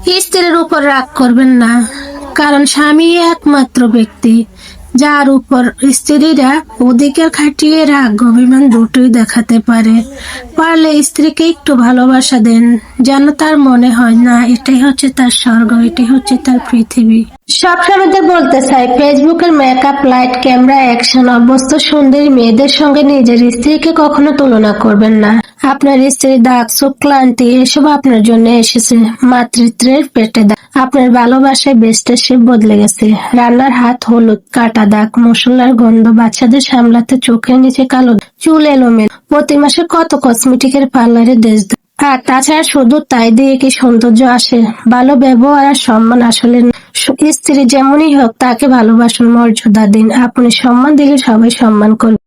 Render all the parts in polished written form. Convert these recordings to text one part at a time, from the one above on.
স্ত্রীর উপর রাগ করবেন না, কারণ স্বামী একমাত্র ব্যক্তি যার উপর স্ত্রীরা অধিকার খাটিয়ে রাগ অভিমান দুটোই দেখাতে পারে। পারলে স্ত্রীকে একটু ভালোবাসা দেন, যেন তার মনে হয় না এটাই হচ্ছে তার স্বর্গ, এটাই হচ্ছে তার পৃথিবী। সবসময় তো বলতে চাই, ফেসবুকের মেকআপ, লাইট, ক্যামেরা, অ্যাকশন অভ্যস্ত সুন্দরী মেয়েদের সঙ্গে নিজের স্ত্রীকে কখনো তুলনা করবেন না। আপনার স্ত্রীর দাগ, সুখ, ক্লান্তি এসব আপনার জন্য এসেছে। মাতৃত্বের পেটে দাগ, আপনার ভালোবাসায় বেস্টে সে বদলে গেছে। রান্নার হাত হলুদ, কাটা দাগ, মশলার গন্ধ, বাচ্চাদের সামলাতে চোখের নিচে কালো, চুল এলোমেলো, প্রতি মাসে কত কসমেটিকের পার্লারে দেশ। আর তাছাড়া শুধু তাই দিয়ে কি সৌন্দর্য আসে? ভালো ব্যবহার আর সম্মান আসলে স্ত্রী যেমনই হোক তাকে ভালোবাসুন, মর্যাদা দিন। আপনি সম্মান দিলে সবাই সম্মান করবে।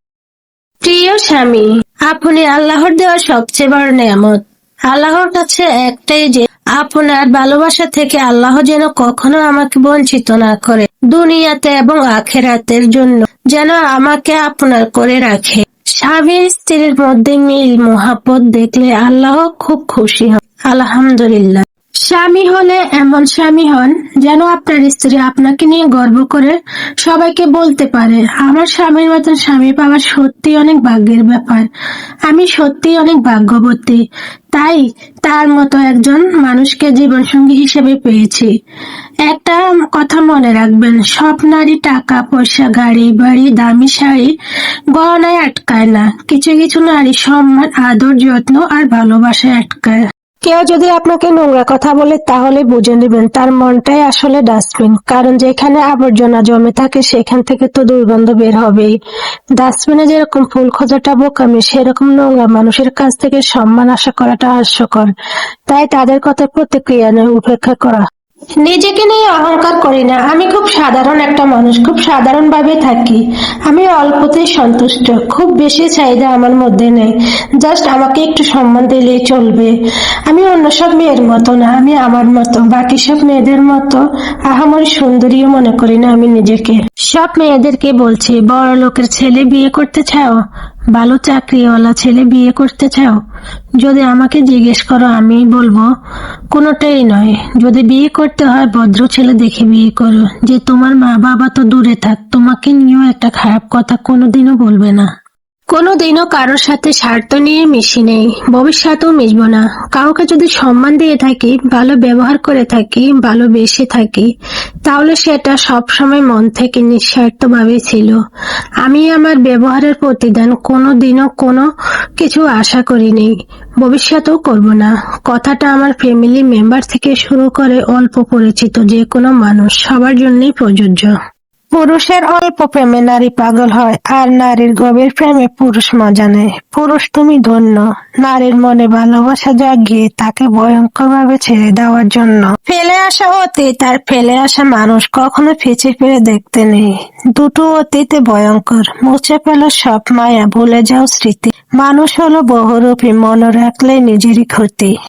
প্রিয় স্বামী, আপনি আল্লাহর দেওয়া সবচেয়ে বড় নেয়ামত। আল্লাহর কাছে একটাই যে আপনার ভালোবাসা থেকে আল্লাহ যেন কখনো আমাকে বঞ্চিত না করে, দুনিয়াতে এবং আখেরাতের জন্য যেন আমাকে আপনার করে রাখে। স্বামী স্ত্রীর মধ্যে মিল মোহাব্বত দেখলে আল্লাহ খুব খুশি হন। আলহামদুলিল্লাহ। স্বামী হলে এমন স্বামী হন যেন আপনার স্ত্রী আপনাকে নিয়ে গর্ব করে সবাইকে বলতে পারে, আমার স্বামীর মতন স্বামী পাওয়া সত্যি অনেক ভাগ্যের ব্যাপার। আমি সত্যি অনেক ভাগ্যবতী, তাই তার মতো একজন মানুষকে জীবনসঙ্গী হিসেবে পেয়েছি। একটা কথা মনে রাখবেন, সব নারী টাকা পয়সা, গাড়ি বাড়ি, দামি শাড়ি, গহনায় আটকায় না। কিছু কিছু নারী সম্মান, আদর, যত্ন আর ভালোবাসায় আটকায়। কেউ যদি আপনাকে নোংরা কথা বলে তাহলে বুঝে নেবেন তার মনটাই আসলে ডাস্টবিন, কারণ যেখানে আবর্জনা জমে থাকে সেখান থেকে তো দুর্গন্ধ বের হবেই। ডাস্টবিনে যেরকম ফুল খোঁজাটা বোকামি, সেরকম নোংরা মানুষের কাছ থেকে সম্মান আশা করাটা হাস্যকর। তাই তাদের কথা প্রতিক্রিয়া নয়, উপেক্ষা করা। নিজেকে নিয়ে অহংকার করি না, আমি খুব সাধারণ একটা মানুষ, খুব সাধারণ ভাবে থাকি। আমি অল্পতেই সন্তুষ্ট, খুব বেশি চাহিদা আমার মধ্যে নেই। জাস্ট আমাকে একটু সম্মান দিলেই চলবে। আমি অন্য সব মেয়ের মতো না, আমি আমার মতো। বাকি সব মেয়েদের মতো আহামরি সুন্দরীও মনে করি না আমি নিজেকে। সব মেয়েদেরকে বলছি, বড় লোকের ছেলে বিয়ে করতে চাও, ভালো চাকরিওয়ালা ছেলে বিয়ে করতে চাও? যদি আমাকে জিজ্ঞেস করো আমি বলবো কোনোটাই নয়। যদি বিয়ে করতে হয় ভদ্র ছেলে দেখে বিয়ে করো, যে তোমার মা বাবা তো দূরে থাক, তোমাকে নিয়েও একটা খারাপ কথা কোনোদিনও বলবে না। কোনোদিনও কারোর সাথে স্বার্থ নিয়ে মিশি নেই, ভবিষ্যতেও মিশবো না। কাউকে যদি সম্মান দিয়ে থাকি, ভালো ব্যবহার করে থাকি, ভালোবেসে থাকি, তাহলে সেটা সবসময় মন থেকে নিঃস্বার্থভাবে ছিল। আমি আমার ব্যবহারের প্রতিদান কোনোদিনও কোনো কিছু আশা করিনি, ভবিষ্যতেও করব না। কথাটা আমার ফ্যামিলি মেম্বার থেকে শুরু করে অল্প পরিচিত যে কোনো মানুষ, সবার জন্যই প্রযোজ্য। পুরুষের অল্প প্রেমে নারী পাগল হয়, আর নারীর গভীর প্রেমে পুরুষ মজা নেয়। পুরুষ তুমি ধন্য, নারীর মনে ভালোবাসা জাগিয়ে তাকে ভয়ঙ্কর ভাবে ছেড়ে দেওয়ার জন্য। ফেলে আসা অতীত আর ফেলে আসা মানুষ কখনো পিছে ফিরে দেখতে নেই। দুটো অতীতে ভয়ঙ্কর, মুছে ফেলো সব মায়া, ভুলে যাও স্মৃতি। মানুষ হলো বহুরূপী, মনে রাখলে নিজেরই ক্ষতি।